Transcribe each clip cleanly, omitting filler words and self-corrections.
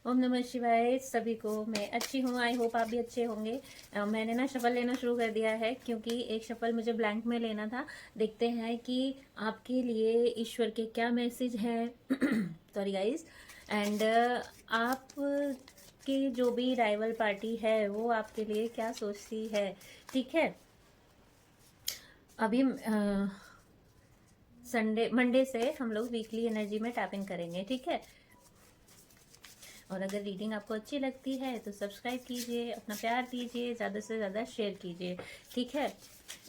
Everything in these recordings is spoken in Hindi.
ओम नमः शिवाय सभी को। मैं अच्छी हूँ, आई होप आप भी अच्छे होंगे। मैंने ना शफल लेना शुरू कर दिया है क्योंकि एक शफल मुझे ब्लैंक में लेना था। देखते हैं कि आपके लिए ईश्वर के क्या मैसेज है। Sorry guys. एंड आप की जो भी राइवल पार्टी है वो आपके लिए क्या सोचती है। ठीक है, अभी मंडे से हम लोग वीकली एनर्जी में टैपिंग करेंगे। ठीक है, और अगर रीडिंग आपको अच्छी लगती है तो सब्सक्राइब कीजिए, अपना प्यार दीजिए, ज़्यादा से ज़्यादा शेयर कीजिए। ठीक है।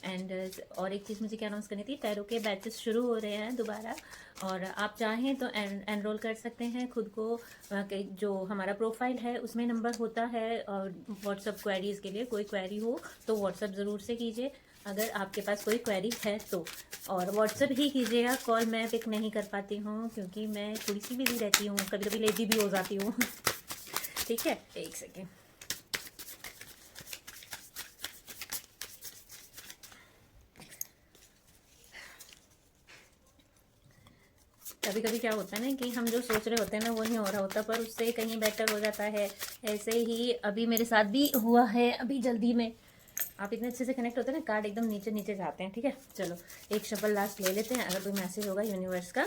एंड और एक चीज़ मुझे क्या अनाउंस करनी थी, टैरो के बैचेस शुरू हो रहे हैं दोबारा, और आप चाहें तो एनरोल कर सकते हैं खुद को। जो हमारा प्रोफाइल है उसमें नंबर होता है, और व्हाट्सअप क्वेरीज़ के लिए कोई क्वेरी हो तो व्हाट्सअप ज़रूर से कीजिए अगर आपके पास कोई क्वेरी है तो। और व्हाट्सअप ही कीजिएगा, कॉल मैं पिक नहीं कर पाती हूँ क्योंकि मैं थोड़ी सी बिजी रहती हूँ, कभी कभी लेजी भी हो जाती हूँ। ठीक है, एक सेकेंड। कभी कभी क्या होता है ना कि हम जो सोच रहे होते हैं ना वो नहीं हो रहा होता, पर उससे कहीं बेटर हो जाता है। ऐसे ही अभी मेरे साथ भी हुआ है, अभी जल्दी में। आप इतने अच्छे से कनेक्ट होते हैं ना, कार्ड एकदम नीचे नीचे जाते हैं। ठीक है, चलो एक शफल लास्ट ले लेते हैं, अगर कोई मैसेज होगा यूनिवर्स का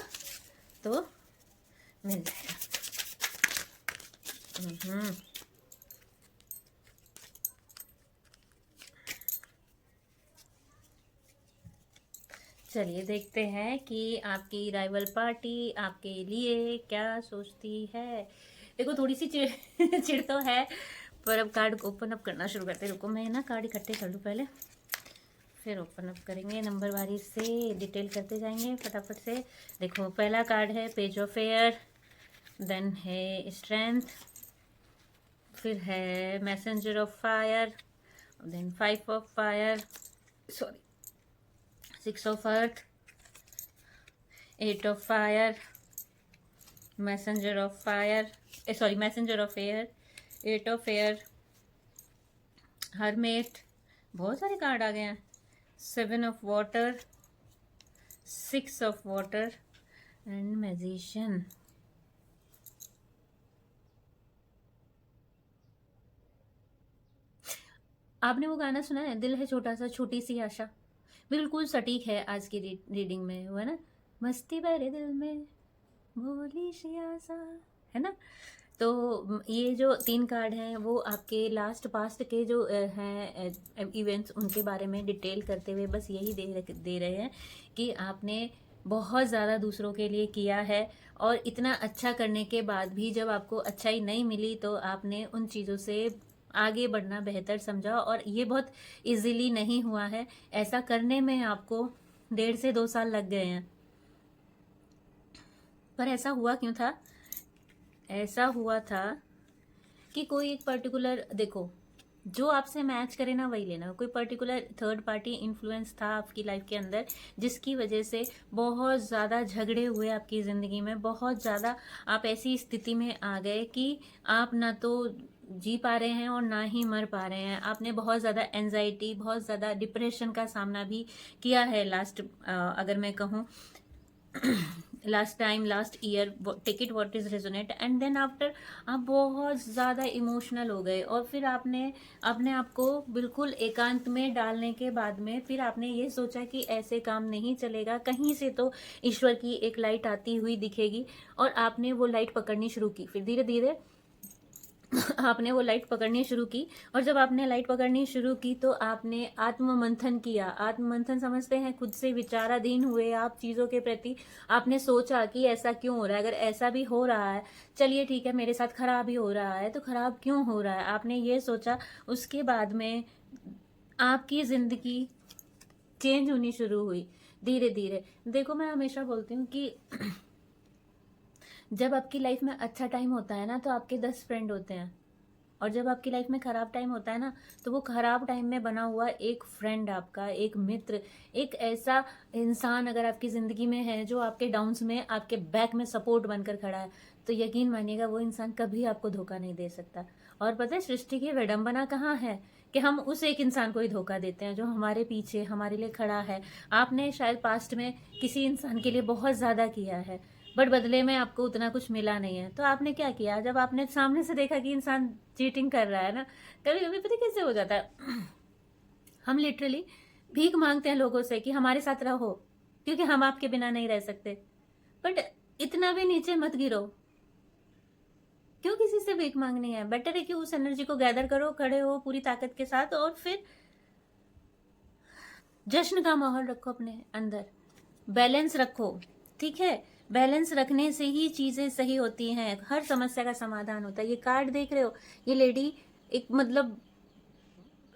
तो मिल जाएगा। चलिए देखते हैं कि आपकी राइवल पार्टी आपके लिए क्या सोचती है। देखो थोड़ी सी चिड़ चिड़ तो है, पर अब कार्ड ओपन अप करना शुरू करते हैं। रुको मैं ना कार्ड इकट्ठे कर लूँ पहले, फिर ओपन अप करेंगे। नंबर वारी से डिटेल करते जाएंगे फटाफट से। देखो पहला कार्ड है पेज ऑफ एयर, देन है स्ट्रेंथ, फिर है messenger of fire, then 5 of fire, sorry 6 of earth, 8 of fire, messenger of fire, sorry messenger of air, 8 of air, hermit, बहुत सारे कार्ड आ गए हैं, 7 of water, 6 of water and magician. आपने वो गाना सुना है, दिल है छोटा सा छोटी सी आशा? बिल्कुल सटीक है आज की रीडिंग में, वो है ना, मस्ती भरे दिल में भोली सी आशा, है ना। तो ये जो 3 कार्ड हैं वो आपके लास्ट पास्ट के जो हैं इवेंट्स, उनके बारे में डिटेल करते हुए बस यही दे रहे हैं कि आपने बहुत ज़्यादा दूसरों के लिए किया है, और इतना अच्छा करने के बाद भी जब आपको अच्छाई नहीं मिली तो आपने उन चीज़ों से आगे बढ़ना बेहतर समझा, और ये बहुत इजीली नहीं हुआ है। ऐसा करने में आपको 1.5 से 2 साल लग गए हैं। पर ऐसा हुआ क्यों था? ऐसा हुआ था कि कोई एक पर्टिकुलर, देखो जो आपसे मैच करे ना वही लेना। कोई पर्टिकुलर थर्ड पार्टी इन्फ्लुएंस था आपकी लाइफ के अंदर, जिसकी वजह से बहुत ज़्यादा झगड़े हुए आपकी ज़िंदगी में, बहुत ज़्यादा आप ऐसी स्थिति में आ गए कि आप ना तो जी पा रहे हैं और ना ही मर पा रहे हैं। आपने बहुत ज़्यादा एंजाइटी, बहुत ज़्यादा डिप्रेशन का सामना भी किया है लास्ट, अगर मैं कहूँ last time, last year. Take it what is resonate, and then after आप बहुत ज़्यादा इमोशनल हो गए, और फिर आपने अपने आप को बिल्कुल एकांत में डालने के बाद में फिर आपने ये सोचा कि ऐसे काम नहीं चलेगा, कहीं से तो ईश्वर की एक लाइट आती हुई दिखेगी, और आपने वो लाइट पकड़नी शुरू की। फिर धीरे धीरे आपने वो लाइट पकड़नी शुरू की, और जब आपने लाइट पकड़नी शुरू की तो आपने आत्ममंथन किया। आत्ममंथन समझते हैं, खुद से विचाराधीन हुए आप चीज़ों के प्रति। आपने सोचा कि ऐसा क्यों हो रहा है, अगर ऐसा भी हो रहा है, चलिए ठीक है मेरे साथ खराब ही हो रहा है, तो खराब क्यों हो रहा है, आपने ये सोचा। उसके बाद में आपकी ज़िंदगी चेंज होनी शुरू हुई धीरे धीरे। देखो मैं हमेशा बोलती हूँ कि जब आपकी लाइफ में अच्छा टाइम होता है ना तो आपके 10 फ्रेंड होते हैं, और जब आपकी लाइफ में ख़राब टाइम होता है ना तो वो ख़राब टाइम में बना हुआ एक फ्रेंड, आपका एक मित्र, एक ऐसा इंसान अगर आपकी ज़िंदगी में है जो आपके डाउन्स में आपके बैक में सपोर्ट बनकर खड़ा है, तो यकीन मानिएगा वो इंसान कभी आपको धोखा नहीं दे सकता। और पता है सृष्टि की विडंबना कहाँ है, कि हम उस एक इंसान को ही धोखा देते हैं जो हमारे पीछे हमारे लिए खड़ा है। आपने शायद पास्ट में किसी इंसान के लिए बहुत ज़्यादा किया है, बट बदले में आपको उतना कुछ मिला नहीं है। तो आपने क्या किया, जब आपने सामने से देखा कि इंसान चीटिंग कर रहा है ना, कभी कभी पता कैसे हो जाता है, हम लिटरली भीख मांगते हैं लोगों से कि हमारे साथ रहो, क्योंकि हम आपके बिना नहीं रह सकते। बट इतना भी नीचे मत गिरो, क्यों किसी से भीख मांगनी है। बेटर है कि उस एनर्जी को गैदर करो, खड़े हो पूरी ताकत के साथ, और फिर जश्न का माहौल रखो अपने अंदर, बैलेंस रखो। ठीक है, बैलेंस रखने से ही चीजें सही होती हैं, हर समस्या का समाधान होता है। ये कार्ड देख रहे हो, ये लेडी एक मतलब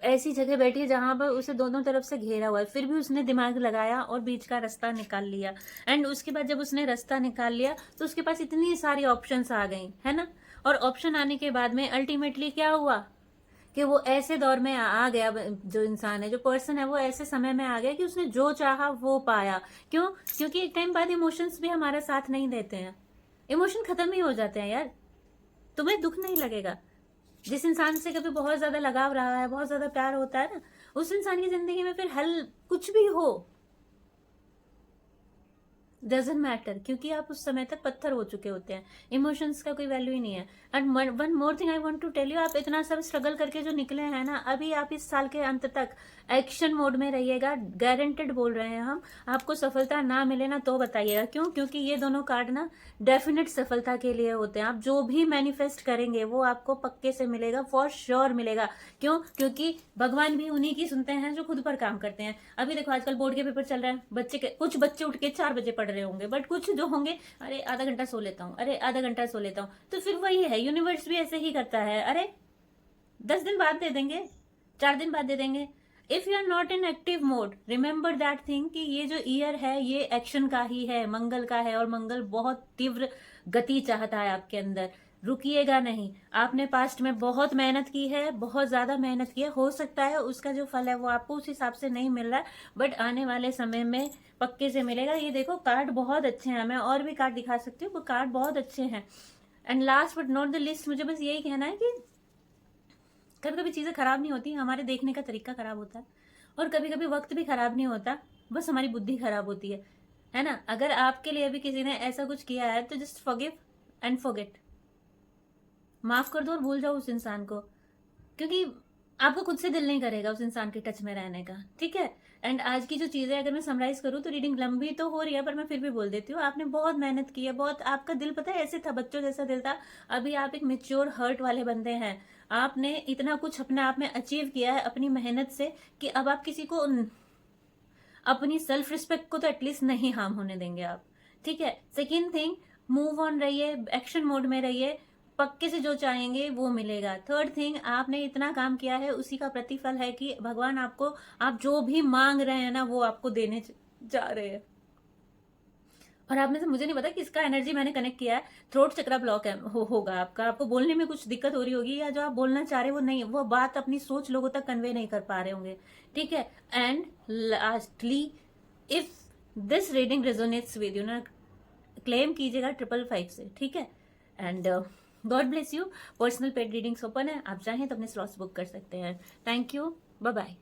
ऐसी जगह बैठी है जहां पर उसे दोनों तरफ से घेरा हुआ है, फिर भी उसने दिमाग लगाया और बीच का रास्ता निकाल लिया। एंड उसके बाद जब उसने रास्ता निकाल लिया तो उसके पास इतनी सारी ऑप्शंस आ गई है ना। और ऑप्शन आने के बाद में अल्टीमेटली क्या हुआ कि वो ऐसे दौर में आ गया, जो इंसान है, जो पर्सन है, वो ऐसे समय में आ गया कि उसने जो चाहा वो पाया। क्यों? क्योंकि एक टाइम बाद इमोशंस भी हमारा साथ नहीं देते हैं, इमोशन खत्म ही हो जाते हैं यार। तुम्हें दुख नहीं लगेगा। जिस इंसान से कभी बहुत ज्यादा लगाव रहा है, बहुत ज्यादा प्यार होता है ना, उस इंसान की जिंदगी में फिर हल कुछ भी हो डजेंट मैटर, क्योंकि आप उस समय तक पत्थर हो चुके होते हैं, इमोशंस का कोई वैल्यू ही नहीं है। And one more thing I want to tell you, आप इतना सब स्ट्रगल करके जो निकले हैं ना, अभी आप इस साल के अंत तक एक्शन मोड में रहिएगा, गारंटेड बोल रहे हैं हम। आपको सफलता ना मिले ना तो बताइएगा क्यों, क्योंकि ये दोनों कार्ड ना डेफिनेट सफलता के लिए होते हैं। आप जो भी मैनिफेस्ट करेंगे वो आपको पक्के से मिलेगा, फॉर श्योर मिलेगा। क्यों? क्योंकि भगवान भी उन्हीं की सुनते हैं जो खुद पर काम करते हैं। अभी देखो आजकल बोर्ड के पेपर चल रहे हैं, कुछ बच्चे उठ के 4 बजे पढ़ रहे होंगे, बट कुछ जो होंगे अरे आधा घंटा सो लेता हूँ, अरे आधा घंटा सो लेता हूँ। तो फिर वही है, यूनिवर्स भी ऐसे ही करता है। अरे 10 दिन बाद दे देंगे, 4 दिन बाद दे देंगे। If you are not in active mode, remember that thing कि ये जो ईयर है ये एक्शन का ही है, मंगल का है, और मंगल बहुत तीव्र गति चाहता है आपके अंदर। रुकिएगा नहीं। आपने पास्ट में बहुत मेहनत की है, बहुत ज्यादा मेहनत की है, हो सकता है उसका जो फल है वो आपको उस हिसाब से नहीं मिल रहा है, बट आने वाले समय में पक्के से मिलेगा। ये देखो कार्ड बहुत अच्छे हैं, मैं और भी कार्ड दिखा सकती हूँ, वो कार्ड बहुत अच्छे हैं। And last but not the list, मुझे बस यही कहना है कि कभी कभी चीजें खराब नहीं होती, हमारे देखने का तरीका खराब होता है, और कभी कभी वक्त भी खराब नहीं होता, बस हमारी बुद्धि खराब होती है ना। अगर आपके लिए भी किसी ने ऐसा कुछ किया है तो जस्ट फॉरगिव एंड फॉरगेट, माफ कर दो और भूल जाओ उस इंसान को, क्योंकि आपको खुद से दिल नहीं करेगा उस इंसान के टच में रहने का। ठीक है। एंड आज की जो चीजें अगर मैं समराइज करूँ तो रीडिंग लंबी तो हो रही है, पर मैं फिर भी बोल देती हूँ, आपने बहुत मेहनत की है, बहुत आपका दिल पता है ऐसे था, बच्चों जैसा दिल था। अभी आप एक मेच्योर हर्ट वाले बंदे हैं, आपने इतना कुछ अपने आप में अचीव किया है अपनी मेहनत से कि अब आप किसी को अपनी सेल्फ रिस्पेक्ट को तो एटलीस्ट नहीं हार्म होने देंगे आप। ठीक है। सेकेंड थिंग, मूव ऑन रहिए, एक्शन मोड में रहिए, पक्के से जो चाहेंगे वो मिलेगा। थर्ड थिंग, आपने इतना काम किया है उसी का प्रतिफल है कि भगवान आपको, आप जो भी मांग रहे हैं ना वो आपको देने जा रहे हैं। और आप में से मुझे नहीं पता किसका एनर्जी मैंने कनेक्ट किया है, थ्रोट चक्रा ब्लॉक है होगा आपका, आपको बोलने में कुछ दिक्कत हो रही होगी, या जो आप बोलना चाह रहे हो वो नहीं, वो बात अपनी सोच लोगों तक कन्वे नहीं कर पा रहे होंगे। ठीक है। And lastly, if this reading resonates with you ना, क्लेम कीजिएगा 555 से। ठीक है। And God bless you. Personal paid readings open है, आप चाहें तो अपने स्लॉट्स बुक कर सकते हैं। Thank you, bye bye.